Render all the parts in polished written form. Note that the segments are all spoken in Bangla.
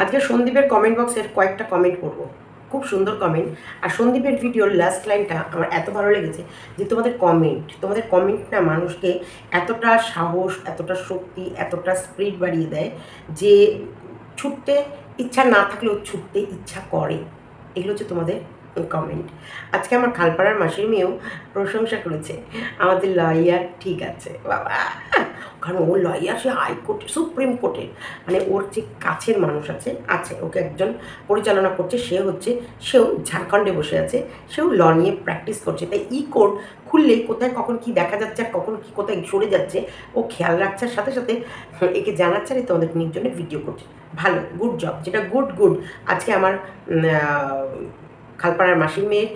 আজকে সন্দীপের কমেন্ট বক্সের কয়েকটা কমেন্ট করব, খুব সুন্দর কমেন্ট। আর সন্দীপের ভিডিওর লাস্ট লাইনটা আমার এত ভালো লেগেছে যে তোমাদের কমেন্ট না মানুষকে এতটা সাহস, এতটা শক্তি, এতটা স্পিরিট বাড়িয়ে দেয় যে ছুটতে ইচ্ছা না থাকলেও ছুটতে ইচ্ছা করে। এগুলো হচ্ছে তোমাদের কমেন্ট। আজকে আমার খালপাড়ার মাসির মেয়েও প্রশংসা করেছে, আমাদের লয়ার ঠিক আছে বাবা, কারণ ও লয়ার, সে হাইকোর্টে, সুপ্রিম কোর্টে, মানে ওর যে কাছের মানুষ আছে ওকে একজন পরিচালনা করছে, সেও ঝাড়খণ্ডে বসে আছে, সেও ল নিয়ে প্র্যাকটিস করছে। তাই কোর্ট খুললেই কোথায় কখন কি দেখা যাচ্ছে আর কখন কি কোথায় সরে যাচ্ছে ও খেয়াল রাখার সাথে সাথে একে জানাচ্ছে আর তোমাদের নির্জনে ভিডিও করছে। ভালো, গুড জব, যেটা গুড। আজকে আমার খালপাড়ার মাসির মেয়ের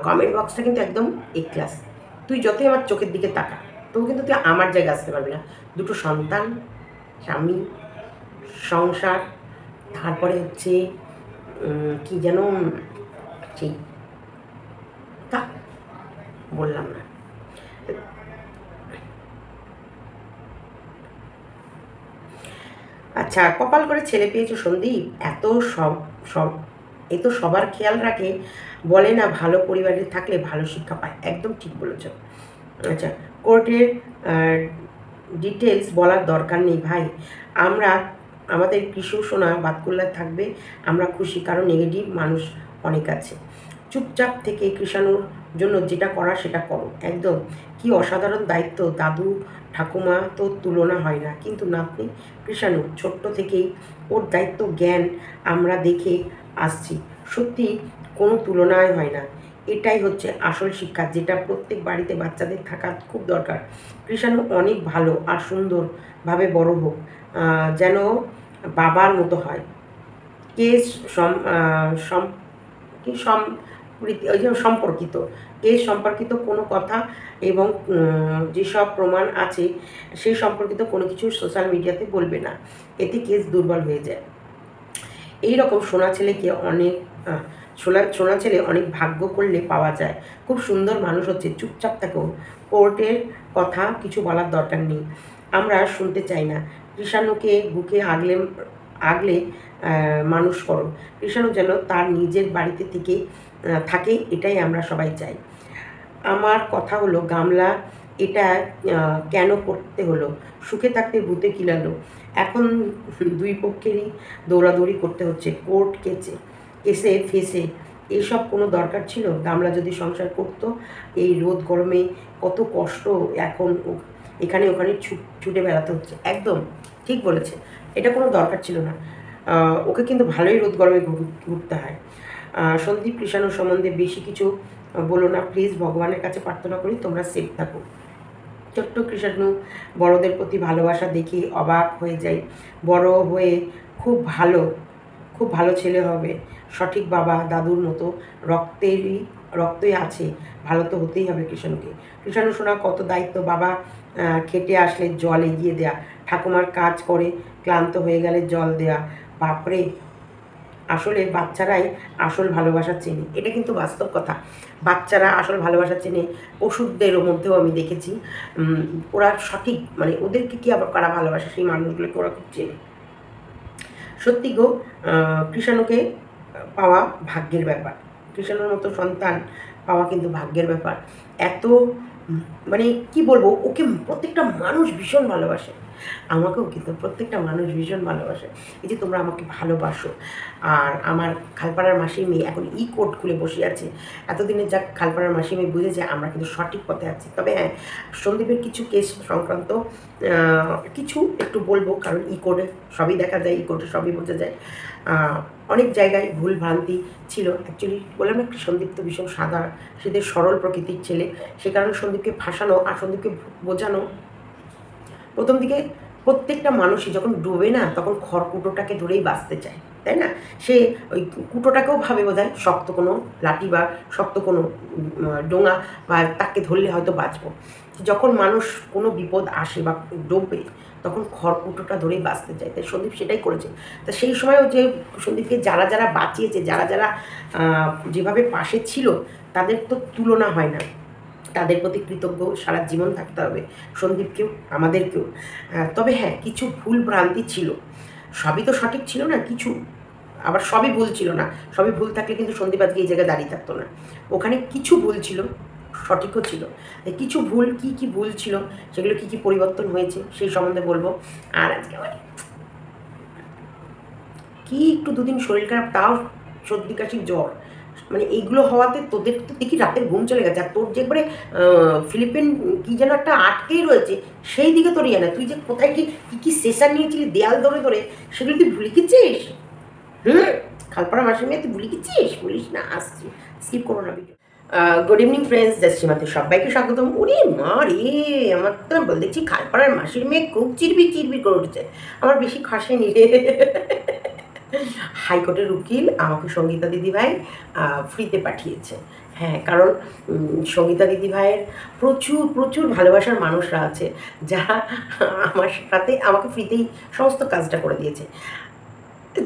কমেন্ট বক্সটা কিন্তু একদম এ ক্লাস। তুই যতই আমার চোখের দিকে তাকা, তবু কিন্তু তুই আমার জায়গায় আসতে পারবি না। দুটো সন্তান, স্বামী, সংসার, তারপরে হচ্ছে কি যেন, সেই তা বললাম না। আচ্ছা, কপাল করে ছেলে পেয়েছো সন্দীপ, এত সব সব এ তো সবার খেয়াল রাখে, বলে না ভালো পরিবারে থাকলে ভালো শিক্ষা পায়। একদম ঠিক বলেছ। আচ্ছা, কোর্টের ডিটেলস বলার দরকার নেই ভাই, আমরা আমাদের কৃষক সোনা বাতকুল্লা থাকবে, আমরা খুশি, কারণ নেগেটিভ মানুষ অনেক আছে। চুপচাপ থেকে কৃষাণুর জন্য যেটা করা সেটা করো। একদম কি অসাধারণ দায়িত্ব, দাদু ঠাকুমা তো তুলনা হয় না, কিন্তু নাতনি কৃষাণু ছোট্ট থেকেই ওর দায়িত্ব জ্ঞান আমরা দেখে আসছি, সত্যি কোনো তুলনায় হয় না। এটাই হচ্ছে আসল শিক্ষা, যেটা প্রত্যেক বাড়িতে বাচ্চাদের থাকা খুব দরকার। কৃষাণু অনেক ভালো আর সুন্দরভাবে বড় হোক, যেন বাবার মতো হয়। কেস কি ওই যে সম্পর্কিত, কেস সম্পর্কিত কোনো কথা এবং যেসব প্রমাণ আছে সেই সম্পর্কিত কোনো কিছু সোশ্যাল মিডিয়াতে বলবে না, এতে কেস দুর্বল হয়ে যায়। এই রকম সোনা ছেলেকে অনেক সোনা ছেলে অনেক ভাগ্য করলে পাওয়া যায়। খুব সুন্দর মানুষ হচ্ছে, চুপচাপ থাকো, কোর্টের কথা কিছু বলার দরকার নেই, আমরা শুনতে চাই না। কৃষাণুকে বুকে আগলে আগলে মানুষ করো, কৃষাণু যেন তার নিজের বাড়িতে থেকে থাকে, এটাই আমরা সবাই চাই। আমার কথা হলো গামলা, এটা কেন করতে হলো? সুখে থাকতে ভূতে কিলালো, এখন দুই পক্ষেরই দৌড়াদৌড়ি করতে হচ্ছে কোর্ট কেসে ফেসে। এইসব কোনো দরকার ছিল? গামলা যদি সংসার করতো, এই রোদ গরমে কত কষ্ট, এখন এখানে ওখানে ছুটে বেড়াতে হচ্ছে। একদম ঠিক বলেছে, এটা কোনো দরকার ছিল না। ওকে কিন্তু ভালোই রোদ গরমে ঘুরতে হয়। সন্দীপ কৃষাণু সম্বন্ধে বেশি কিছু বলো না প্লিজ, ভগবানের কাছে প্রার্থনা করি তোমরা সেফ থাকো। ছোট্ট কৃষাণু বড়দের প্রতি ভালোবাসা দেখে অবাক হয়ে যায়, বড় হয়ে খুব ভালো ছেলে হবে, সঠিক বাবা দাদুর মতো রক্তই আছে, ভালো তো হতেই হবে কৃষাণুকে। কৃষাণু শোনা কত দায়িত্ব, বাবা খেটে আসলে জল এগিয়ে দেয়া, ঠাকুমার কাজ করে ক্লান্ত হয়ে গেলে জল দেয়া, বাপরে, আসলে বাচ্চারাই আসল ভালোবাসা চেনে, এটা কিন্তু বাস্তব কথা। বাচ্চারা আসল ভালোবাসা চেনে, ওষুধদের মধ্যেও আমি দেখেছি ওরা সঠিক, মানে ওদেরকে কি আবার কারা ভালোবাসে সেই মানুষগুলোকে ওরা খুব চেনে। সত্যি গো, কৃষাণুকে পাওয়া ভাগ্যের ব্যাপার, কৃষাণুর মতো সন্তান পাওয়া কিন্তু ভাগ্যের ব্যাপার। এত মানে কি বলবো, ওকে প্রত্যেকটা মানুষ ভীষণ ভালোবাসে, আমাকেও কিন্তু প্রত্যেকটা মানুষ ভীষণ ভালোবাসে। এই যে তোমরা আমাকে ভালোবাসো, আর আমার খালপাড়ার মাসির মেয়ে এখন কোর্ট খুলে বসে আছে। এতদিনে যা খালপাড়ার মাসির মেয়ে বুঝেছে আমরা কিন্তু সঠিক পথে আছি। তবে হ্যাঁ, সন্দীপের কিছু কেস সংক্রান্ত কিছু একটু বলবো, কারণ কোর্টে সবই দেখা যায়, কোর্টে সবই বোঝা যায়। অনেক জায়গায় ভুল ভ্রান্তি ছিল। অ্যাকচুয়ালি বললাম না, সন্দীপ তো ভীষণ সাদা সিধে সরল প্রকৃতির ছেলে, সে কারণে সন্দীপকে ফাঁসানো আর সন্দীপকে বোঝানো, প্রথম দিকে প্রত্যেকটা মানুষই যখন ডোবে না তখন খড়কুটোটাকে ধরেই বাঁচতে চায়, তাই না? সে ওই কুটোটাকেও ভাবে বোধহয় শক্ত কোনো লাঠি বা শক্ত কোনো ডোঙা, বা তাকে ধরলে হয়তো বাঁচবো। যখন মানুষ কোনো বিপদ আসে বা ডোবে তখন খড়কুটোটা ধরেই বাঁচতে চায়, তাই সন্দীপ সেটাই করেছে। তা সেই সময়ও যে সন্দীপকে যারা বাঁচিয়েছে, যারা যেভাবে পাশে ছিল, তাদের তো তুলনা হয় না, তাদের প্রতি কৃতজ্ঞ সারা জীবন থাকতে হবে সন্দীপকেও আমাদেরকেও। তবে হ্যাঁ, কিছু ভুল ভ্রান্তি ছিল, সবই তো সঠিক ছিল না, কিছু আবার সবই ভুল ছিল না, সবই ভুল থাকলে কিন্তু সন্দীপ আজকে এই জায়গায় দাঁড়িয়ে থাকতো না। ওখানে কিছু ভুল ছিল, সঠিকও ছিল। কিছু ভুল কি ভুল ছিল, সেগুলো কি পরিবর্তন হয়েছে সেই সম্বন্ধে বলবো। আর আজকে কি একটু দুদিন শরীর খারাপ, তাও সর্দি কাশি জ্বর, মানে এইগুলো হওয়াতে তোদের তো দেখি রাতের ঘুম চলে গেছে। আর তোর যে একবারে ফিলিপিন কি যেন একটা আটকেই রয়েছে, সেই দিকে তোর ইয়ে না। তুই যে কোথায় কি সেশন নিয়েছিলি দেয়াল ধরে ধরে, সেগুলো তুই ভুলে গেছিস। খালপাড়া মাসের মেয়ে তুই ভুলে গেছিস? বলিস না, আসছি, স্কিপ করো না ভিডিও। গুড ইভিনিং ফ্রেন্ডস, জয়শ্রীমাতে সবাইকে স্বাগতম। ওরে মা রে, আমার তো দেখছি খালপাড়ার মাসির মেয়ে খুব চিরবির করে উঠেছে। আমার বেশি খাসেনি রে। হাইকোর্টের উকিল আমাকে সঙ্গীতা দিদিভাই ফ্রিতে পাঠিয়েছে। হ্যাঁ, কারণ সঙ্গীতা দিদিভাইয়ের প্রচুর ভালোবাসার মানুষরা আছে, যারা আমার সাথে আমাকে ফ্রিতেই সমস্ত কাজটা করে দিয়েছে।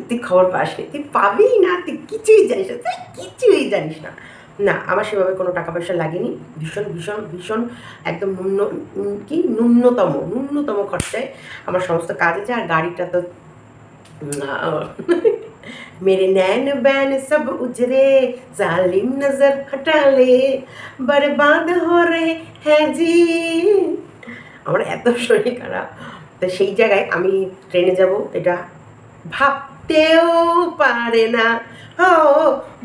তুই খবর পাস নি, তুই পাবি না, তুই কিছুই জানিস না, তুই কিছুই জানিস না। না, আমার সেভাবে কোনো টাকা পয়সা লাগেনি। ভীষণ ভীষণ ভীষণ একদম ন্যূনতম খরচায় আমার সমস্ত কাজ আছে। আর গাড়িটা তো मेरे नैन बैन सब उजरे, जालिम नजर हटा ले, बर्बाद हो रहे हैं जी। আমার এত শরীর খারাপ, তো সেই জায়গায় আমি ট্রেনে যাব এটা ভাবতেও পারে না, ও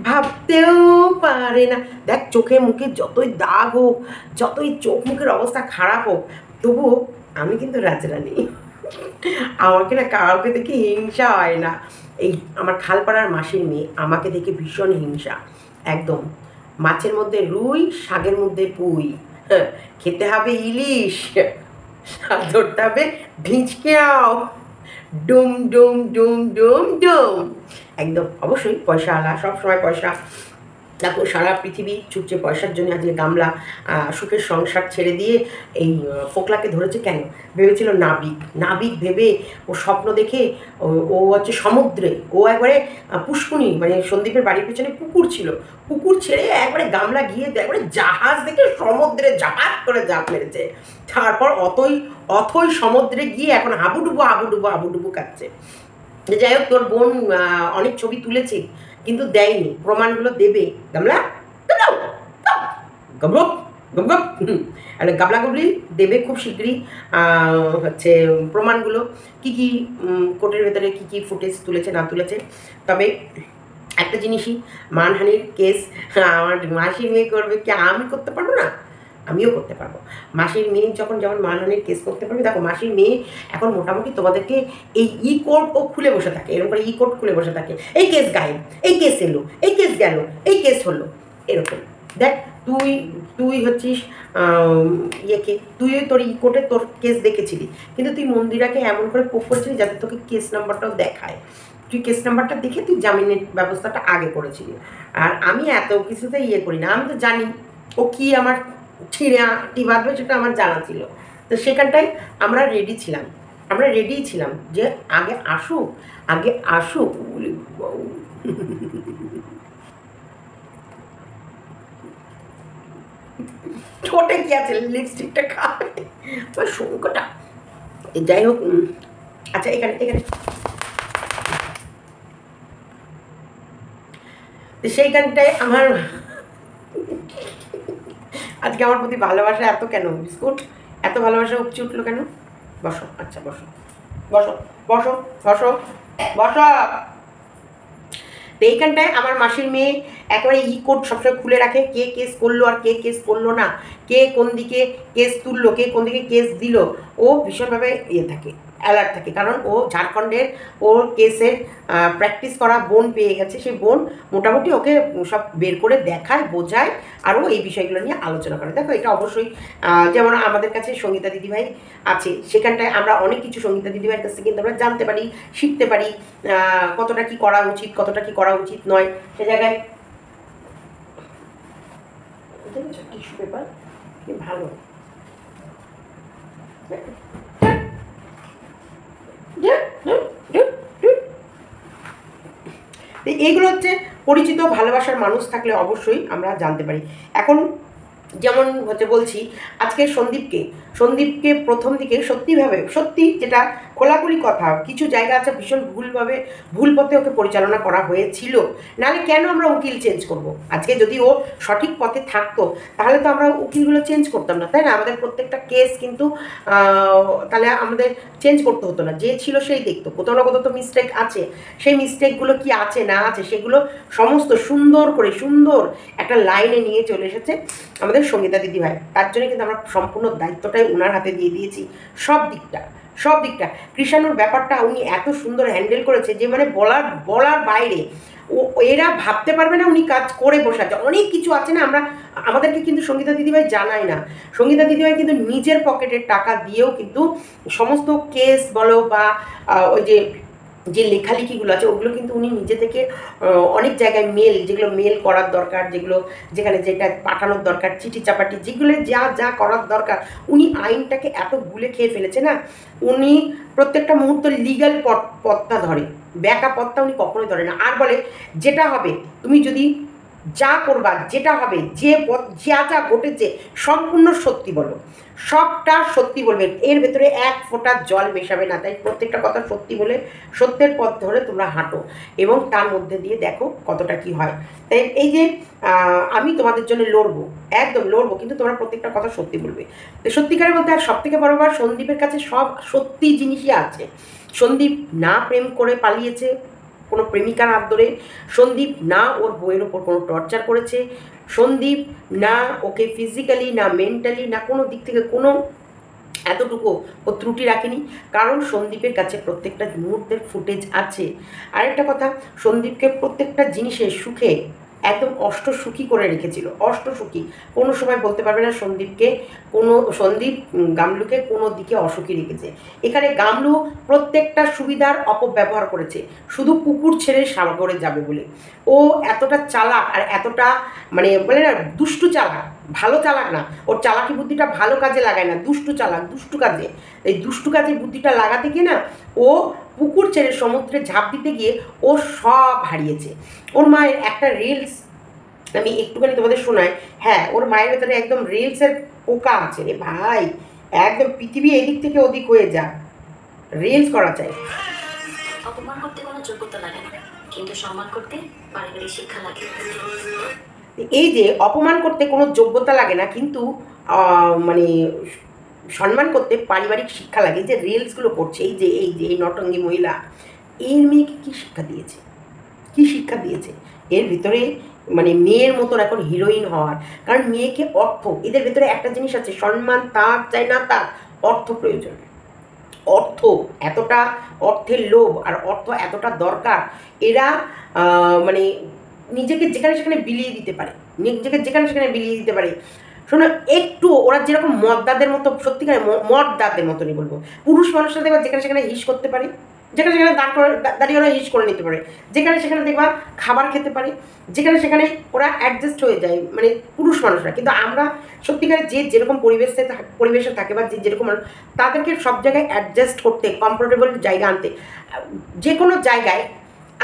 ভাবতেও পারে না। দেখ, চোখে মুখে যতই দাগ হোক, যতই চোখ মুখের অবস্থা খারাপ হোক, তবুও আমি কিন্তু রাজরানী। আমাকে না কাউকে দেখে হিংসা হয় না। এই আমার খালপাড়ার মাসির মেয়ে আমাকে দেখে ভীষণ হিংসা। একদম মাছের মধ্যে রুই, শাকের মধ্যে পুঁই, খেতে হবে ইলিশ, ধরতে হবে ভিঁচকেও, ডুম ডুম ডুম ডুম ডুম। একদম অবশ্যই পয়সাওয়ালা, সবসময় পয়সা। দেখো, সারা পৃথিবী ছুটছে পয়সার জন্য। আজকে গামলা সুখের সংসার ছেড়ে দিয়ে এই ফোকলাকে ধরেছে কেন? ভেবেছিল নাবিক ভেবে ও স্বপ্ন দেখে ও হচ্ছে সমুদ্রে, ও একবারে পুষ্কুনি, মানে সন্দীপের বাড়ির পেছনে পুকুর ছিল, পুকুর ছেড়ে একবারে গামলা গিয়ে একবারে জাহাজ দেখে সমুদ্রে জাহাজ করে জাপ মেরেছে। তারপর অথই সমুদ্রে গিয়ে এখন হাবুডুবু খাচ্ছে। যাই হোক, তোর বোন অনেক ছবি তুলেছে কিন্তু দেয়নি, প্রমাণগুলো দেবে। গামলা গাবলা গুবলি দেবে খুব শীঘ্রই। হচ্ছে প্রমাণগুলো কি কোর্টের ভেতরে কি ফুটেজ তুলেছে না তুলেছে। তবে একটা জিনিসই, মানহানির কেস আমার মাসির মেয়ে করবে, কি আমি করতে পারবো না? আমিও করতে পারবো। মাসির মেয়ে যখন যেমন মানহানির কেস করতে পারবে। দেখো, মাসির মেয়ে এখন মোটামুটি তোমাদেরকে এই কোর্ট ও খুলে বসে থাকে, এরকম করে কোর্ট খুলে বসে থাকে। এই কেস গায়েব, এই কেস এলো, এই কেস গেল, এই কেস হলো, এরকম। দেখ, তুই হচ্ছিস তুই তোর কোর্টে তোর কেস দেখেছিলি, কিন্তু তুই মন্দিরাকে এমন করে পোক করেছিলি যাতে তোকে কেস নাম্বারটাও দেখায়। তুই কেস নাম্বারটা দেখে তুই জামিনের ব্যবস্থাটা আগে করেছিলি। আর আমি এত কিছুতে করি না, আমি তো জানি ও কি আমার টি বাঁধবে, সেটা আমার জানা ছিল। তো সেখানটায় আমরা রেডি ছিলাম যে আগে আসুক। ঠোঁটে কি আছে, লিপস্টিকটা খাবে শঙ্কটা। যাই হোক, আচ্ছা, এখানে সেইখানটায় আমার আজকে আমার প্রতি ভালোবাসা এত কেন? বিস্কুট, এত ভালোবাসা উপচে উঠলো কেন? বসো, আচ্ছা বসো বসো বসো বসো বসো। তো এইখানটায় আমার মাসির মেয়ে একেবারে কোড সবসময় খুলে রাখে, কে কেস করলো আর কে কেস করলো না, কে কোন দিকে কেস তুললো, কে কোন দিকে কেস দিল। ও ভীষণভাবে থাকে, অ্যালার্ট থাকে। কারণ ও ঝাড়খণ্ডের ওর কেসের প্র্যাকটিস করা বোন পেয়ে গেছে। সেই বোন মোটামুটি ওকে সব বের করে দেখায়, বোঝায়, আরও এই বিষয়গুলো নিয়ে আলোচনা করে। দেখো, এটা অবশ্যই যেমন আমাদের কাছে সঙ্গীতা দিদিভাই আছে, সেখানটায় আমরা অনেক কিছু সঙ্গীতা দিদিভাইয়ের কাছ থেকে কিন্তু আমরা জানতে পারি, শিখতে পারি, কতটা কি করা উচিত, কতটা কি করা উচিত নয়। সে জায়গায় টিস্যু পেপার ভালো, এইগুলো হচ্ছে পরিচিত ভালোবাসার মানুষ থাকলে অবশ্যই আমরা জানতে পারি। এখন যেমন হচ্ছে বলছি, আজকে সন্দীপকে প্রথম দিকে সত্যি যেটা খোলাখুলি কথা, কিছু জায়গা আছে ভীষণ ভুল পথে ওকে পরিচালনা করা হয়েছিল। নাহলে কেন আমরা উকিল চেঞ্জ করব? আজকে যদি ও সঠিক পথে থাকতো তাহলে তো আমরা উকিলগুলো চেঞ্জ করতাম না, তাই না? আমাদের প্রত্যেকটা কেস কিন্তু তাহলে আমাদের চেঞ্জ করতে হতো না, যে ছিল সেই দেখতো। কোথাও না কোথাও তো মিস্টেক আছে, সেই মিস্টেকগুলো কি আছে না আছে সেগুলো সমস্ত সুন্দর একটা লাইনে নিয়ে চলে এসেছে আমাদের সঙ্গীতা দিদিভাই। তার জন্য কিন্তু আমরা সম্পূর্ণ দায়িত্বটাই ওনার হাতে দিয়ে দিয়েছি, সব দিকটা। কৃষাণুর ব্যাপারটা উনি এত সুন্দর হ্যান্ডেল করেছে যে মানে বলার বাইরে। এরা ভাবতে পারবে না উনি কাজ করে বসে আছে। অনেক কিছু আছে না, আমাদেরকে কিন্তু সঙ্গীতা দিদিভাই জানায় না। সঙ্গীতা দিদিভাই কিন্তু নিজের পকেটের টাকা দিয়েও কিন্তু সমস্ত কেস বলো বা ওই যে লেখালেখিগুলো আছে ওগুলো কিন্তু উনি নিজে থেকে অনেক জায়গায় যেগুলো মেল করার দরকার, যেখানে যেটা পাঠানোর দরকার, চিঠি চাপাটি যেগুলো যা করার দরকার, উনি আইনটাকে এত গুলে খেয়ে ফেলেছে না। উনি প্রত্যেকটা মুহূর্ত লিগ্যাল পথটা ধরে, ব্যাকা পথটা উনি কখনোই ধরে না। আর বলে যেটা হবে, তুমি যদি যা করবা, যেটা হবে, যা ঘটেছে সম্পূর্ণ সত্যি বলো, সবটা সত্যি বলবে, এর ভেতরে এক ফোঁটা জল মেশাবে না। তাই প্রত্যেকটা কথা সত্যি বলে সত্যের পথ ধরে তোমরা হাঁটো এবং তার মধ্যে দিয়ে দেখো কতটা কি হয়। তাই এই যে আমি তোমাদের জন্য লড়বো, একদম লড়বো, কিন্তু তোমরা প্রত্যেকটা কথা সত্যি বলবে। তো সত্যিকারে বলতে আর সব থেকে বড় ব্যাপার, সন্দীপের কাছে সব সত্যি জিনিসই আছে। সন্দীপ না প্রেম করে পালিয়েছে কোনো প্রেমিকার হাত ধরে, সন্দীপ না ওর বইয়ের ওপর কোনো টর্চার করেছে, সন্দীপ না ওকে ফিজিক্যালি না মেন্টালি না কোনো দিক থেকে কোনো এতটুকু ও ত্রুটি রাখেনি, কারণ সন্দীপের কাছে প্রত্যেকটা মুহূর্তের ফুটেজ আছে। আরেকটা কথা, সন্দীপকে প্রত্যেকটা জিনিসের সুখে একদম অষ্টসুখী করে রেখেছিল, অষ্টসুখী। কোনো সময় বলতে পারবে না সন্দীপ গামলুকে কোনো দিকে অসুখী রেখেছে। এখানে গামলু প্রত্যেকটা সুবিধার অপব্যবহার করেছে শুধু কুকুর ছেড়ে সাগরে যাবে বলে। ও এতটা চালাক আর এতটা মানে বলে না দুষ্টু চালাক, ভালো চালাক না, ওর চালাকি বুদ্ধিটা ভালো কাজে লাগায় না, দুষ্টু চালাক, দুষ্টু কাজে। এই দুষ্টু কাজে বুদ্ধিটা লাগাতে গিয়ে না ও পুকুর ছেড়ে সমুদ্রে ঝাঁপ দিতে গিয়ে ও সব হারিয়েছে। ওর মায়ের একটা রিলস আমি একটুখানি তোমাদের শোনাই। হ্যাঁ, ওর মায়ের ভেতরে একদম রিলসের পোকা আছে রে ভাই, একদম পৃথিবী এদিক থেকে ওদিক হয়ে যা, রিলস করা চাই। অপমান করতে কোনো যোগ্যতা লাগে না, কিন্তু সম্মান করতে পারিবারিক শিক্ষা লাগে। এই যে অপমান করতে কোনো যোগ্যতা লাগে না, কিন্তু মানে সম্মান করতে পারিবারিক শিক্ষা লাগে। যে রিলসগুলো করছে এই নটঙ্গী মহিলা, এর মেয়েকে কী শিক্ষা দিয়েছে এর ভিতরে? মানে মেয়ের মতন এখন হিরোইন হওয়ার, কারণ মেয়েকে এদের ভেতরে একটা জিনিস আছে, সম্মান তার চাই না তার, অর্থ প্রয়োজন। অর্থের লোভ আর অর্থ এতটা দরকার, এরা মানে নিজেকে যেখানে সেখানে বিলিয়ে দিতে পারে। শোনো, একটু ওরা যেরকম মদদাদের মতো, সত্যিকারের মদদাদের মতনই বলবো, পুরুষ মানুষরা দেখবা যেখানে সেখানে হিস করতে পারে, যেখানে সেখানে দাঁড়িয়ে ওরা হিস করে নিতে পারে, যেখানে সেখানে দেখবা খাবার খেতে পারে, যেখানে সেখানে ওরা অ্যাডজাস্ট হয়ে যায়, মানে পুরুষ মানুষরা। কিন্তু আমরা সত্যিকারে যেরকম পরিবেশে থাকে বা যেরকম মানুষ, তাদেরকে সব জায়গায় অ্যাডজাস্ট করতে, কমফোর্টেবল জায়গা আনতে, যে কোনো জায়গায়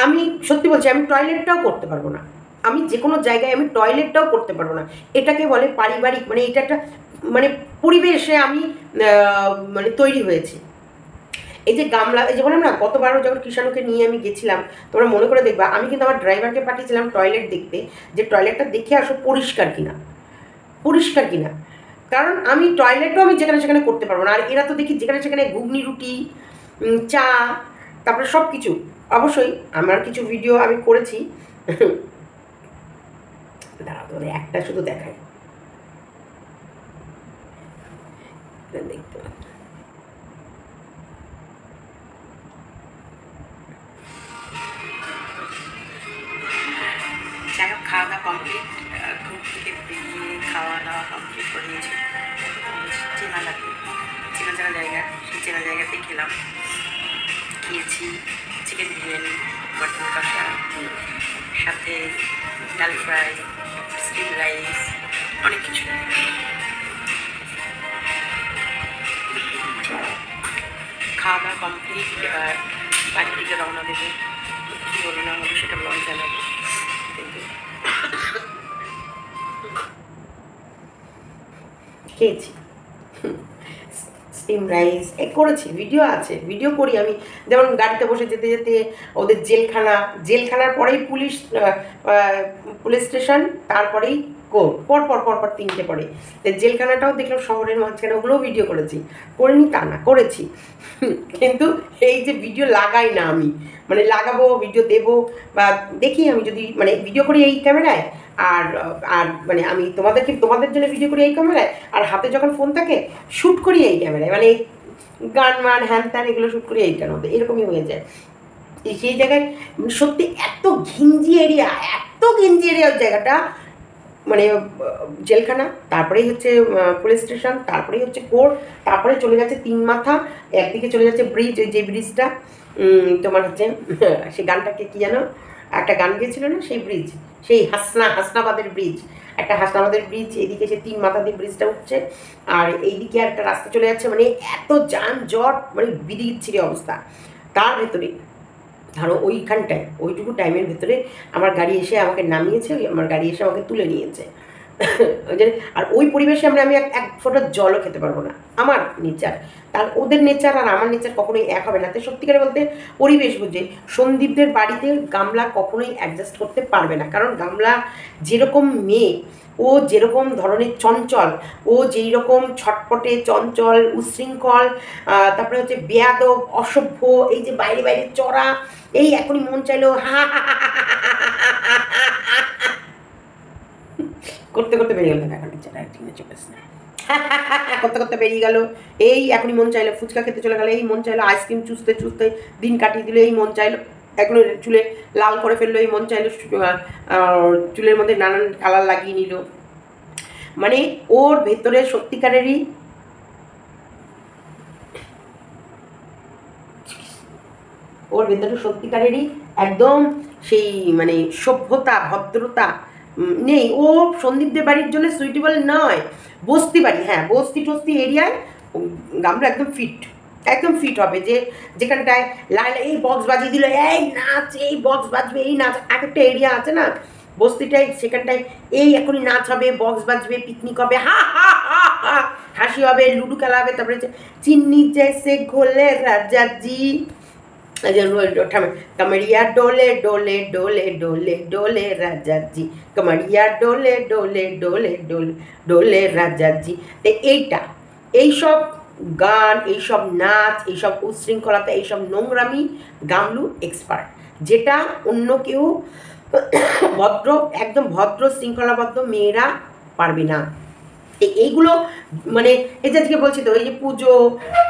আমি সত্যি বলছি, আমি টয়লেটটাও করতে পারবো না, আমি যে কোনো জায়গায় আমি টয়লেটটাও করতে পারবো না। এটাকে বলে পারিবারিক, মানে এটা একটা মানে পরিবেশে আমি মানে তৈরি হয়েছি। এই যে গামলা, এই যে বললাম না, গতবারও যখন কৃষাণুকে নিয়ে আমি গেছিলাম, তোমরা মনে করে দেখবা, আমি কিন্তু আমার ড্রাইভারকে পাঠিয়েছিলাম টয়লেট দেখতে, যে টয়লেটটা দেখে আসো পরিষ্কার কিনা, কারণ আমি টয়লেটও আমি যেখানে সেখানে করতে পারবো না। আর এরা তো দেখি যেখানে সেখানে ঘুগনি রুটি, চা, তারপরে সব কিছু। অবশ্যই আমার কিছু ভিডিও আমি করেছি, দাঁড়া তোমাদের একটা শুধু দেখায়, দেখতে যাই হোক, খাওয়া দাওয়া কমপ্লিট, ঘুম থেকে বেরিয়ে খাওয়া দাওয়া কমপ্লিট করে নিয়েছি। চেনা জায়গা, সেই চেনা জায়গাতেই খেয়েছি চিকেন বিরিয়ানি, মটন কষা, সাথে ডাল ফ্রাই, স্টিম রাইস, অনেক কিছু। খাওয়া দাওয়া কমপ্লিট, এবার বাড়ির দিকে রওনা দেবে। কী হলো না হলো সেটা ব্লগে জানাবো। খেয়েছি, স্টিম রাইস করেছি, ভিডিও আছে, ভিডিও করি আমি। যেমন গাড়িতে বসে যেতে যেতে ওদের জেলখানার পরেই পুলিশ স্টেশন, তারপরেই কোর্ট, পর তিনটে পরে। জেলখানাটাও দেখলাম শহরের মাঝখানে, ওগুলোও ভিডিও করেছি, করিনি তা না, করেছি। কিন্তু এই যে ভিডিও লাগাই না আমি, মানে লাগাবো, ভিডিও দেবো বা দেখি, আমি যদি মানে ভিডিও করি এই ক্যামেরায়, আর আর মানে আমি তোমাদের জন্য ভিডিও করি এই ক্যামেরায়, আর হাতে যখন ফোন থাকে শ্যুট করি এই ক্যামেরায়, মানে গান মান হ্যান ত্যান এগুলো শ্যুট করি এইটার মধ্যে, এরকমই হয়ে যায়। সেই জায়গায় সত্যি এত ঘিঞ্জি এরিয়া ওই জায়গাটা, মানে জেলখানা, তারপরেই হচ্ছে পুলিশ স্টেশন, তারপরেই হচ্ছে কোর্ট, তারপরে চলে যাচ্ছে তিন মাথা, একদিকে চলে যাচ্ছে ব্রিজ, ওই যে ব্রিজটা তোমার হচ্ছে সেই গানটাকে কি জানো, একটা গান গিয়েছিল না, সেই ব্রিজ, সেই হাসনাবাদের ব্রিজ, একটা হাসনাবাদের ব্রিজ, এদিকে সে তিন মাথা দিয়ে ব্রিজটা উঠছে, আর এইদিকে একটা রাস্তা চলে যাচ্ছে, মানে এত যানজট, মানে বিদিচ্ছিরি অবস্থা। তার ভেতরে ধরো ওইখানটায় ওইটুকু টাইমের ভেতরে আমার গাড়ি এসে আমাকে নামিয়েছে, আমার গাড়ি এসে আমাকে তুলে নিয়েছে। আর ওই পরিবেশে আমি এক ফোঁটা জলও খেতে পারবো না, আমার নেচার। তার ওদের নেচার আর আমার নেচার কখনোই এক হবে না। তাই সত্যিকারে বলতে পরিবেশ বুঝে সন্দীপদের বাড়িতে গামলা কখনোই অ্যাডজাস্ট করতে পারবে না, কারণ গামলা যেরকম মেয়ে, ও যেরকম ধরনের চঞ্চল, ও যেই রকম ছটপটে চঞ্চল উশৃঙ্খল, তারপরে হচ্ছে বেয়াদব অসভ্য, এই যে বাইরে বাইরে চড়া, এই এখনই মন চাইলো করতে করতে বেরিয়ে গেল, এখন করতে করতে বেরিয়ে গেল, এই এখনই মন চাইলো ফুচকা খেতে চলে গেল, এই মন চাইলো আইসক্রিম চুষতে চুষতে দিন কাটিয়ে দিল, এই মন চাইলো এখনো চুলে লাল করে ফেললো, এই মন চাইলো চুলের মধ্যে নানান কালার লাগিয়ে নিল। মানে ওর ভেতরে সত্যিকারেরই একদম সেই মানে সভ্যতা ভদ্রতা নেই। ও সন্দীপদের বাড়ির জন্য সুইটেবল নয়। বস্তি বাড়ি, হ্যাঁ বস্তি টস্তি এরিয়ায় গামলা একদম ফিট হবে, যে যেখানটায় লাইলা এই বক্স বাজিয়ে দিল, এই নাচ, এই বক্স বাজবে, এই নাচ, এক একটা এরিয়া আছে না বস্তিটায়, সেখানটায় এই এখনই নাচ হবে, বক্স বাজবে, পিকনিক হবে, হা হা হা হা, হাসি হবে, লুডো খেলা হবে, তারপরে চিন্নি জैसे ঘোলে রাজাজি, कमरिया डोले डोले डोले डोले डोले राजा जी, कमरिया डोले डोले डोले डोले डोले राजा जी। তো এইসব গান, এইসব নাচ, এইসব উচ্ছৃঙ্খলতা, এইসব নোংরামি গামলু এক্সপার্ট, যেটা অন্য কেউ একদম ভদ্র শৃঙ্খলাবদ্ধ মেয়েরা পারবে না। এইগুলো মানে এই যে আজকে বলছি তো, এই যে পুজো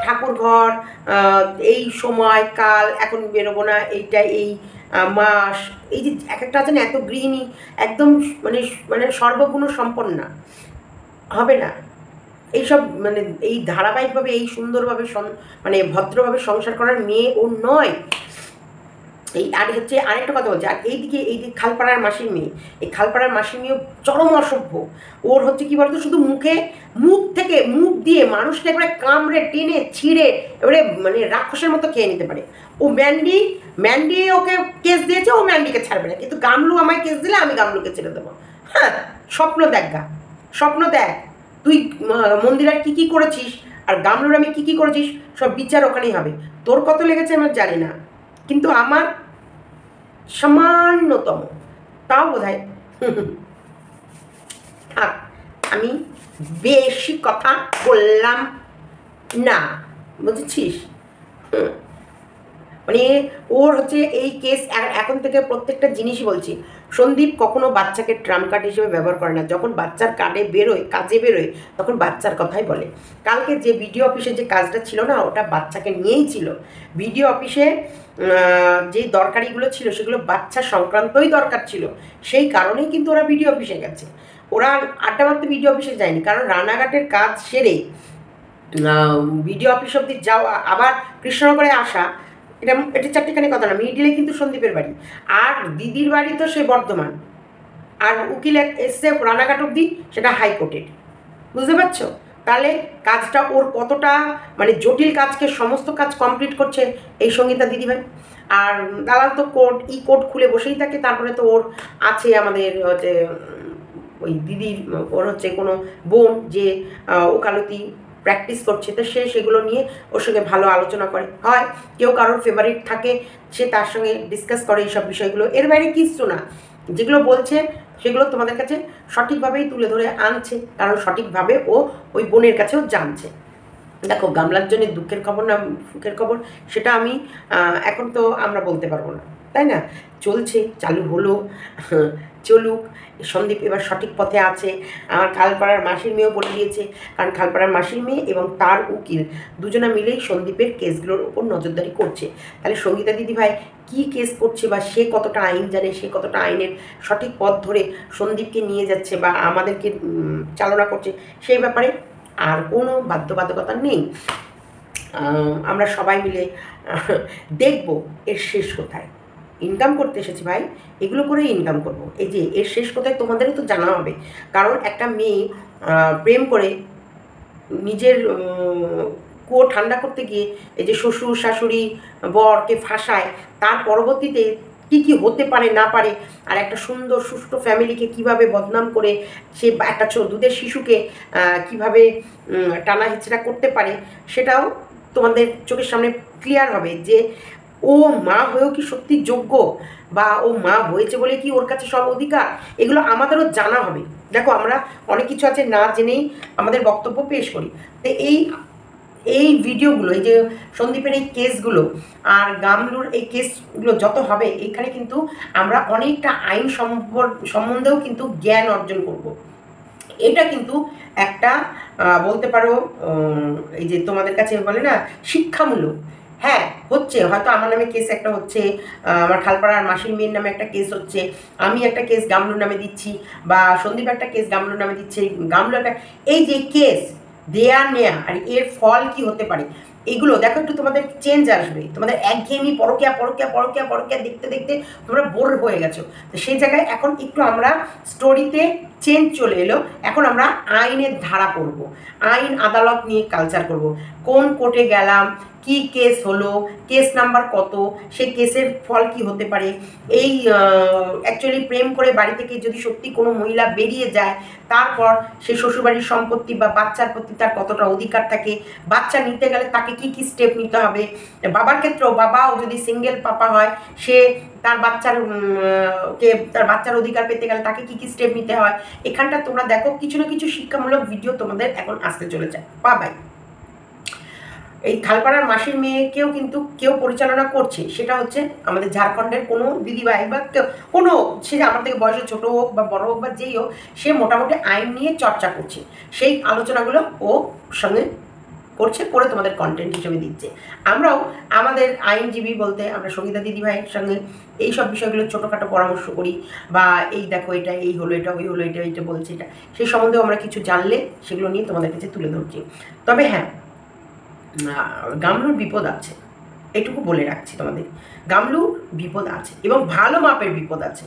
ঠাকুর ঘর, এই সময় কাল, এখন বেরোবো না, এইটা এই মাস, এই যে এক একটা আছে না এত গৃহিণী, একদম মানে সর্বগুণ সম্পন্না হবে না। এইসব মানে এই ধারাবাহিকভাবে এই সুন্দরভাবে মানে ভদ্রভাবে সংসার করার মেয়ে ও নয়। এই আর হচ্ছে আরেকটা কথা বলছে, আর এইদিকে খালপাড়ার মাসির মেয়ে, এই খালপাড়ার মাসির মেয়েও চরম অসভ্য। ওর হচ্ছে কি বলতো, শুধু মুখ দিয়ে মানুষকে একবারে কামড়ে টেনে ছিঁড়ে এবারে মানে রাক্ষসের মতো খেয়ে নিতে পারে। ও ম্যান্ডি ওকে কেস দিয়েছে, ও ম্যান্ডিকে ছাড়বে না, কিন্তু গামলু আমায় কেস দিলে আমি গামলুকে ছেড়ে দেবো। হ্যাঁ, স্বপ্ন দেখ তুই মন্দিরার কী করেছিস, আর গামলুর আমি কী করেছিস, সব বিচার ওখানেই হবে। তোর কত লেগেছে আমার জানি না, কিন্তু আমার সামান্যতম, তাও বোধ হয়। থাক, আমি বেশি কথা বললাম না, বুঝেছিস? মানে ওর হচ্ছে এই কেস, এখন থেকে প্রত্যেকটা জিনিসই বলছি, সন্দীপ কখনো বাচ্চাকে ট্রাম্প কার্ড হিসেবে ব্যবহার করে না। যখন বাচ্চার কাজে বেরোয় তখন বাচ্চার কথাই বলে। কালকে যে বিডিও অফিসে যে কাজটা ছিল না, ওটা বাচ্চাকে নিয়েই ছিল। বিডিও অফিসে যে দরকারিগুলো ছিল সেগুলো বাচ্চা সংক্রান্তই দরকার ছিল, সেই কারণেই কিন্তু ওরা বিডিও অফিসে গেছে। ওরা আড্ডা মারতে বিডিও অফিসে যায়নি, কারণ রানাঘাটের কাজ সেরে বিডিও অফিস অব্দি যাওয়া, আবার কৃষ্ণনগরে আসা, এটা চারটিখানি কথা না। মিডিলে কিন্তু সন্দীপের বাড়ি, আর দিদির বাড়ি তো সে বর্ধমান, আর উকিল এসছে রানাঘাট অব্দি, সেটা হাইকোর্টের। বুঝতে পারছো? তাহলে কাজটা ওর কতটা মানে জটিল কাজকে সমস্ত কাজ কমপ্লিট করছে এই সঙ্গীতা দিদিভাই। আর দালাল তো কোর্ট খুলে বসেই থাকে। তারপরে তো ওর আছে আমাদের হচ্ছে ওই দিদির ওর হচ্ছে কোনো বোন যে ওকালতি প্র্যাকটিস করছে, তো সে সেগুলো নিয়ে ওর সঙ্গে ভালো আলোচনা করে, হয় কেউ কারোর ফেভারিট থাকে সে তার সঙ্গে ডিসকাস করে এইসব বিষয়গুলো, এর বাইরে কিছু না। যেগুলো বলছে সেগুলো তোমাদের কাছে সঠিকভাবেই তুলে ধরে আনছে, কারণ সঠিকভাবে ও ওই বোনের কাছেও জানছে। দেখো গামলার জন্য দুঃখের খবর না সুখের খবর সেটা আমি এখন তো আমরা বলতে পারবো না, তাই না? চলছে, চালু হলো, চলুক। সন্দীপ এবার সঠিক পথে আছে। আমার খালপাড়ার মাসির মেয়েও বলে দিয়েছে, কারণ খালপাড়ার মাসির মেয়ে এবং তার উকিল দুজনা মিলেই সন্দীপের কেসগুলোর ওপর নজরদারি করছে। তাহলে সঙ্গীতা দিদিভাই কী কেস করছে বা সে কতটা আইন জানে, সে কতটা আইনের সঠিক পথ ধরে সন্দীপকে নিয়ে যাচ্ছে বা আমাদেরকে চালনা করছে, সেই ব্যাপারে আর কোনো বাধ্যবাধকতা নেই। আমরা সবাই মিলে দেখব এর শেষ কোথায়। ইনকাম করতে এসেছি ভাই, এগুলো করেই ইনকাম করব। এই যে এর শেষ কোথায় তোমাদেরও তো জানা হবে, কারণ একটা মেয়ে প্রেম করে নিজের কুয়ো ঠান্ডা করতে গিয়ে এই যে শ্বশুর শাশুড়ি বরকে ফাঁসায়, তার পরবর্তীতে কী কী হতে পারে না পারে, আর একটা সুন্দর সুষ্ঠু ফ্যামিলিকে কিভাবে বদনাম করে সে একটা দুধের শিশুকে কিভাবে টানা হেঁচড়া করতে পারে, সেটাও তোমাদের চোখের সামনে ক্লিয়ার হবে যে ও মা হয়েও কি সত্যি যোগ্য, বা ও মা হয়েছে বলে কি ওর কাছে সব অধিকার, এগুলো আমাদেরও জানা হবে। দেখো আমরা অনেক কিছু আছে না জেনেই আমাদের বক্তব্য পেশ করি। তো এই ভিডিওগুলো, এই যে সন্দীপের এই কেসগুলো আর গামলুর এই কেসগুলো যত হবে, এখানে কিন্তু আমরা অনেকটা আইন সম্বন্ধেও কিন্তু জ্ঞান অর্জন করব। এটা কিন্তু একটা বলতে পারো এই যে তোমাদের কাছে বলে না শিক্ষামূলক, হ্যাঁ হচ্ছে, হয়তো আমার নামে কেস একটা হচ্ছে, আমার খালপাড়ার মাসির মেয়ের নামে একটা কেস হচ্ছে, আমি একটা কেস গামলুর নামে দিচ্ছি, বা সন্দীপ একটা কেস গামলুর নামে দিচ্ছে, গামলু একটা, এই যে কেস দেয়া নেয়া আর এর ফল কি হতে পারে, এগুলো দেখো একটু তোমাদের চেঞ্জ আসবে। তোমাদের একঘেয়েমি পরকিয়া পরকিয়া পরকিয়া পরকিয়া দেখতে দেখতে তোমরা বোর হয়ে গেছো, তো সেই জায়গায় এখন একটু আমরা স্টোরিতে চেঞ্জ চলে এলো। এখন আমরা আইনের ধারা করব, আইন আদালত নিয়ে কালচার করব, কোন কোর্টে গেলাম, কি কেস হলো, কেস নাম্বার কত, সেই কেসের ফল কি হতে পারে, এই অ্যাকচুয়ালি প্রেম করে বাড়ি থেকে যদি সত্যি কোনো মহিলা বেরিয়ে যায়, তারপর সে শ্বশুরবাড়ির সম্পত্তি বা বাচ্চার প্রতি তার কতটা অধিকার থাকে, বাচ্চা নিতে গেলে তাকে কি কি স্টেপ নিতে হবে, বাবার ক্ষেত্রেও বাবাও যদি সিঙ্গেল পাপা হয় সে তার বাচ্চার অধিকার পেতে গেলে তাকে কি কি স্টেপ নিতে হয়। এখানটা তোমরা দেখো কিছু না কিছু শিক্ষামূলক ভিডিও তোমাদের এখন আসতে চলেছে বাবাই। এই খালপাড়ার মাসির মেয়েকেও কিন্তু কেউ পরিচালনা করছে, সেটা হচ্ছে আমাদের ঝাড়খণ্ডের কোনো দিদিভাই বা কোনো, সে আমার থেকে বয়সে ছোটো হোক বা বড় হোক বা যেই হোক, সে মোটামুটি আইন নিয়ে চর্চা করছে, সেই আলোচনাগুলো ও সঙ্গে করছে, করে তোমাদের কন্টেন্ট হিসেবে দিচ্ছে। আমরাও আমাদের আইনজীবী বলতে আমরা সঙ্গীতা দিদিভাইয়ের সঙ্গে এই সব বিষয়গুলো ছোটোখাটো পরামর্শ করি, বা এই দেখো এটা এই হলো, এটা ওই হলো, এটা এইটা বলছে, এটা সেই সম্বন্ধেও আমরা কিছু জানলে সেগুলো নিয়ে তোমাদের কাছে তুলে ধরছি। তবে হ্যাঁ, গামলুর বিপদ আছে, এটুকু বলে রাখছি তোমাদের, গামলুর বিপদ আছে এবং ভালো মাপের বিপদ আছে,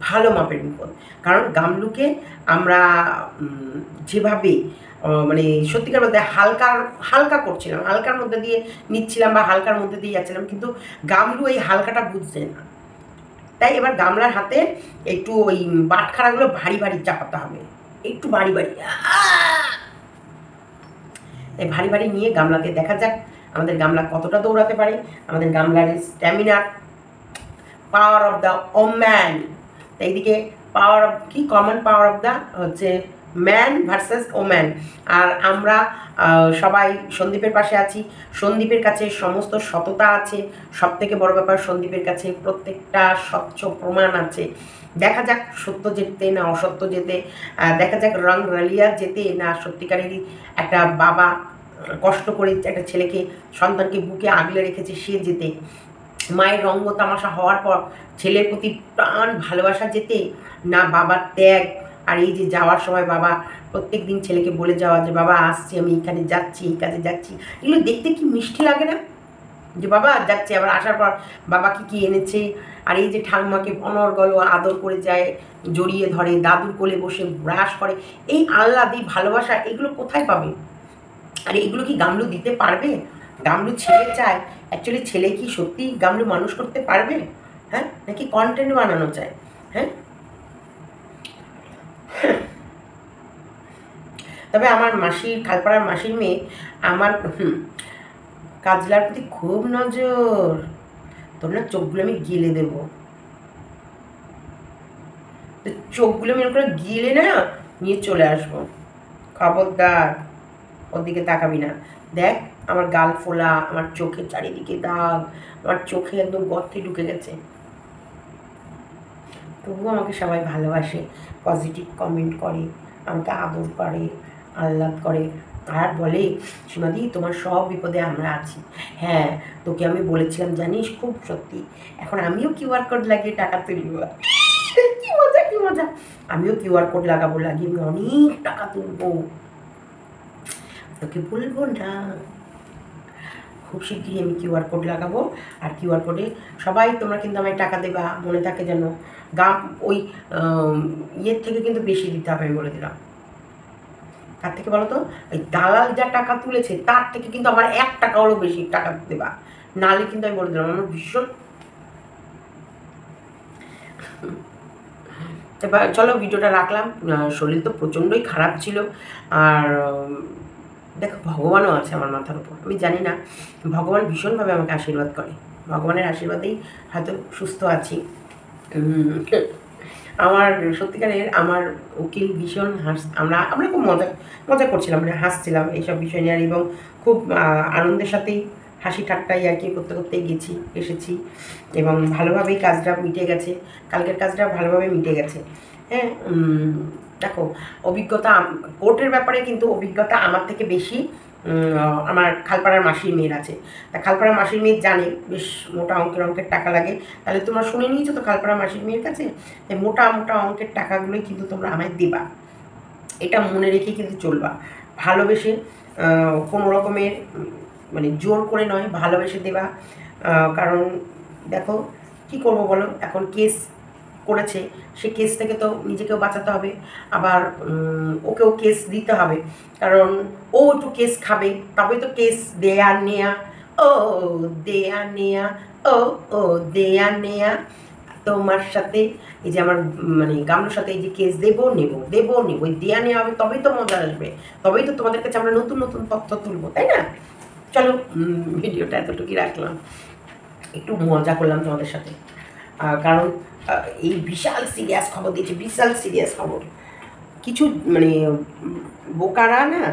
ভালো মাপের বিপদ। কারণ গামলুকে আমরা যেভাবে মানে সত্যিকার মধ্যে হালকা করছিলাম, হালকার মধ্যে দিয়ে নিচ্ছিলাম বা হালকার মধ্যে দিয়ে যাচ্ছিলাম, কিন্তু গামলু এই হালকাটা বুঝছে না। তাই এবার গামলার হাতে একটু ওই বাটখারাগুলো ভারী ভারী চাপাতে হবে, একটু ভারী ভারী, এই ভারী ভারী নিয়ে গামলাকে দেখা যাক আমাদের গামলা কতটা দৌড়াতে পারে, আমাদের গামলার স্ট্যামিনার, পাওয়ার অফ দ্য ওম্যান। তাই এইদিকে পাওয়ার অফ কি কমন পাওয়ার অফ দ্য হচ্ছে ম্যান ভার্সেস ওম্যান। আর আমরা সবাই সন্দীপের পাশে আছি, সন্দীপের কাছে সমস্ত সততা আছে, সব থেকে বড় ব্যাপার সন্দীপের কাছে প্রত্যেকটা স্বচ্ছ প্রমাণ আছে। দেখা যাক সত্য যেতে না অসত্য যেতে, দেখা যাক রং রালিয়া যেতে না সত্যিকারেরই একটা বাবা কষ্ট করে একটা ছেলেকে সন্তানকে বুকে আগলে রেখেছে সে যেতে, মায়ের রঙ্গ তামাশা হওয়ার পর ছেলের প্রতি প্রাণ ভালোবাসা যেতে, না বাবার ত্যাগ। আর এই যে যাওয়ার সময় বাবা প্রত্যেক দিন ছেলেকে বলে যাওয়া যে বাবা আসছি, আমি এইখানে যাচ্ছি, এই কাজে যাচ্ছি, এগুলো দেখতে কি মিষ্টি লাগে না, যে বাবা যাচ্ছে, আবার আসার পর বাবা কি এনেছে। আর এই যে ঠাকুমাকে অনর্গল আদর করে যায়, জড়িয়ে ধরে, দাদুর কোলে বসে ব্রাশ করে, এই আহ্লাদ এই ভালোবাসা এগুলো কোথায় পাবে? আর এগুলো কি গামলু দিতে পারবে? গামলু ছেলে চায়, অ্যাকচুয়ালি ছেলে কি সত্যি গামলু মানুষ করতে পারবে? হ্যাঁ, নাকি কন্টেন্ট বানানো চায়? হ্যাঁ, তবে আমার মাসির, খালপাড়ার মাসির মেয়ে আমার কাজলার প্রতি খুব নজর। তোর না চোখগুলো আমি গিলে দেবো, চোখগুলো আমি করে গিলে না নিয়ে চলে আসবো। খবরদার ওর দিকে তাকাবি না। দেখ আমার গাল ফোলা, আমার চোখের চারিদিকে দাগ, আমার চোখে একদম গর্তে ঢুকে গেছে। তবুও আমাকে সবাই ভালোবাসে, পজিটিভ কমেন্ট করে, আমাকে আদর করে, আহ্লাদ করে, আর বলে সীমাদি তোমার সব বিপদে আমরা আছি। হ্যাঁ তোকে আমি বলেছিলাম জানিস, খুব সত্যি। এখন আমিও কিউআর কোড লাগিয়ে টাকা তুলব। কি মজা কি মজা, আমিও কিউআর কোড লাগাবো, লাগিয়ে আমি অনেক টাকা তুলবো। তোকে বলবো না, খুব শিগগিরই আমি কিউআর কোড লাগাবো। আর কিউআর কোডে সবাই তোমরা কিন্তু আমায় টাকা দেবা, মনে থাকে যেন। ওই ইয়ের থেকে কিন্তু বেশি দিতে হবে, আমি বলে দিলাম। তার থেকে বলো তো, ওই দালাল যা টাকা তুলেছে তার থেকে কিন্তু আমার 1 টাকাও বেশি টাকা দেবা, নাহলে কিন্তু আমি বলে দিলাম আমার ভীষণ। এবার চলো ভিডিওটা রাখলাম। শরীর তো প্রচণ্ডই খারাপ ছিল। আর দেখো ভগবানও আছে আমার মাথার উপর, আমি জানি না, ভগবান ভীষণভাবে আমাকে আশীর্বাদ করে, ভগবানের আশীর্বাদেই হয়তো সুস্থ আছি। আমার সত্যিকারের আমার উকিল ভীষণ আমরা খুব মজা করছিলাম, মানে হাসছিলাম এইসব বিষয় নিয়ে, এবং খুব আনন্দের সাথেই হাসি ঠাট্টাই আর কি করতে করতে এসেছি, এবং ভালোভাবেই কাজটা মিটে গেছে। কালকের কাজটা ভালোভাবে মিটে গেছে। হ্যাঁ দেখো অভিজ্ঞতা, কোর্টের ব্যাপারে কিন্তু অভিজ্ঞতা আমার থেকে বেশি আমার খালপাড়ার মাসির মেয়ের আছে। তা খালপাড়ার মাসির মেয়ের জানে বেশ মোটা অঙ্কের টাকা লাগে। তাহলে তোমরা শুনে নিয়েছো তো খালপাড়ার মাসির মেয়ের কাছে, মোটা অঙ্কের টাকাগুলোই কিন্তু তোমরা আমায় দেবা, এটা মনে রেখে কিন্তু চলবা। ভালোবেসে, কোনো রকমের মানে জোর করে নয়, ভালোবেসে দেবা। কারণ দেখো কী করবো বলো, এখন কেস করেছে, সে কেস থেকে তো নিজেকেও বাঁচাতে হবে, আবার ওকেও কেস দিতে হবে, কারণ ও একটু কেস খাবে, তবে তো কেস দেয়া নেয়া, ও দেয়া নেয়া, ও দেয়া নেয়া তোমার সাথে, এই যে আমার মানে গামলার সাথে এই যে কেস দেবো নেব ওই দেয়া নেওয়া হবে, তবেই তো মজা আসবে, তবেই তো তোমাদের কাছে আমরা নতুন তথ্য তুলবো, তাই না? চলো ভিডিওটা এতটুকুই রাখলাম, একটু মজা করলাম তোমাদের সাথে। কারণ এই বিশাল সিরিয়াস খবর দিয়েছে, বিশাল সিরিয়াস খবর। কিছু মানে বোকারা না,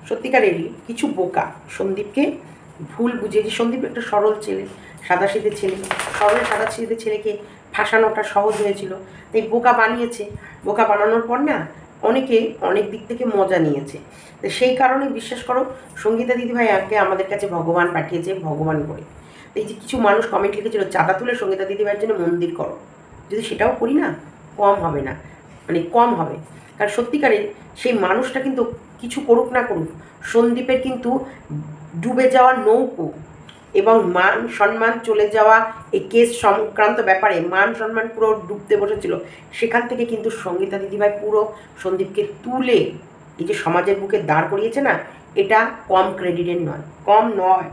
সত্যিকারেরই কিছু বোকা সন্দীপকে ভুল বুঝে, যে সন্দীপ একটা সরল ছেলে, সাদাসিধে ছেলে, সাদাসিধে ছেলেকে ফাঁসানোটা সহজ হয়েছিল, তাই বোকা বানিয়েছে। বোকা বানানোর পর না অনেকে অনেক দিক থেকে মজা নিয়েছে। তো সেই কারণে বিশ্বাস করো সঙ্গীতা দিদিভাই আগে আমাদের কাছে ভগবান পাঠিয়েছে, ভগবান করে। এই যে কিছু মানুষ কমেন্ট লিখেছিল চাঁদা তুলে সঙ্গীতা দিদিভাইয়ের জন্য মন্দির করো, যদি সেটাও করি না কম হবে না, মানে কম হবে। কারণ সত্যিকারের সেই মানুষটা কিন্তু কিছু করুক না করুক, সন্দীপের কিন্তু ডুবে যাওয়া নৌকো এবং মান সম্মান চলে যাওয়া, এই কেস সংক্রান্ত ব্যাপারে মান সম্মান পুরো ডুবতে বসেছিল, সেখান থেকে কিন্তু সঙ্গীতা দিদিভাই পুরো সন্দীপকে তুলে এই যে সমাজের বুকে দাঁড় করিয়েছে না, এটা কম ক্রেডিটের নয়, কম নয়,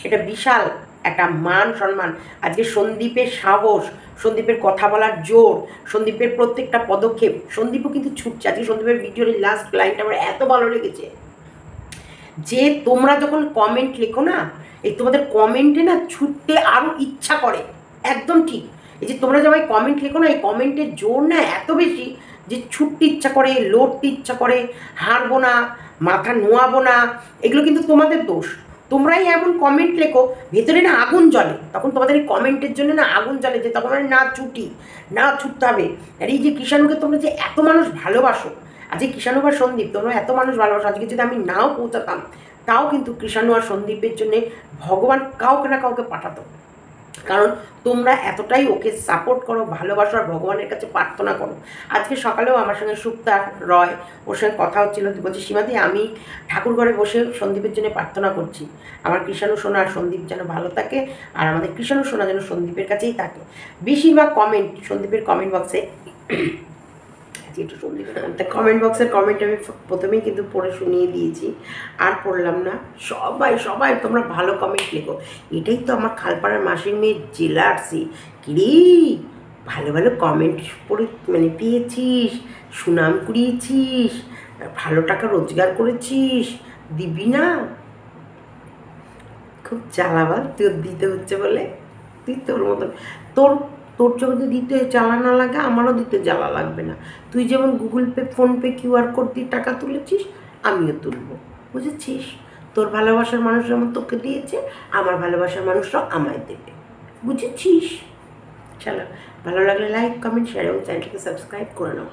এটা বিশাল একটা মান সম্মান। আজকে সন্দীপের সাহস, সন্দীপের কথা বলার জোর, সন্দীপের প্রত্যেকটা পদক্ষেপ, সন্দীপও কিন্তু ছুটছে। আজকে সন্দীপের ভিডিওর লাস্ট লাইনটা আমার এত ভালো লেগেছে, যে তোমরা যখন কমেন্ট লেখো না, এই তোমাদের কমেন্টে না ছুটতে আরও ইচ্ছা করে, একদম ঠিক। এই যে তোমরা সবাই কমেন্ট লেখো না, এই কমেন্টের জোর না এত বেশি যে ছুটতে ইচ্ছা করে, লড়তে ইচ্ছা করে, হারবো না, মাথা নোয়াবো না, এগুলো কিন্তু তোমাদের দোষ। তোমরাই এমন কমেন্ট লেখো, ভেতরে না আগুন জ্বলে, তখন তোমাদের এই কমেন্টের জন্য না আগুন জ্বলে, যে তখন না ছুটতে হবে। আর এই যে কৃষাণুকে তোমরা যে এত মানুষ ভালোবাসো, আজকে কৃষাণু আর সন্দীপ তোমরা এত মানুষ ভালোবাসো, আজকে যদি আমি নাও পৌঁছাতাম তাও কিন্তু কৃষাণু আর সন্দীপের জন্যে ভগবান কাউকে না কাউকে পাঠাতো, কারণ তোমরা এতটাই ওকে সাপোর্ট করো, ভালোবাসো, আর ভগবানের কাছে প্রার্থনা করো। আজকে সকালেও আমার সঙ্গে সুক্তা রয়, ওর সঙ্গে কথা হচ্ছিল, বলছি সীমাদি আমি ঠাকুর ঘরে বসে সন্দীপের জন্য প্রার্থনা করছি, আমার কৃষাণু সোনা আর সন্দীপ যেন ভালো থাকে, আর আমাদের কৃষাণু সোনা যেন সন্দীপের কাছেই থাকে। বেশিরভাগ কমেন্ট সন্দীপের কমেন্ট বক্সে, একটু সন্দীপের কমেন্ট বক্সের কমেন্ট আমি প্রথমেই কিন্তু পড়ে শুনিয়ে দিয়েছি, আর পড়লাম না। সবাই তোমরা ভালো কমেন্ট লেখো, এটাই তো আমার খালপাড়ার মাসির মেয়ে জেলার্সি। কিরে ভালো কমেন্ট পড়ে মানে পেয়েছিস, সুনাম কুড়িয়েছিস, ভালো টাকা রোজগার করেছিস, দিবি না? খুব জ্বালাবাল তোর দিতে হচ্ছে বলে। তুই তোর মতন, তোর তোর যদি দিতে জ্বালা না লাগে, আমারও দিতে জ্বালা লাগবে না। তুই যেমন Google pay, PhonePe, QR code দিয়ে টাকা তুলেছিস, আমিও তুলবো, বুঝেছিস? তোর ভালোবাসার মানুষ যেমন তোকে দিয়েছে, আমার ভালোবাসার মানুষরাও আমায় দেবে, বুঝেছিস? চলো, ভালো লাগলে লাইক, কমেন্ট, শেয়ার এবং চ্যানেলটিকে সাবস্ক্রাইব করে নাও।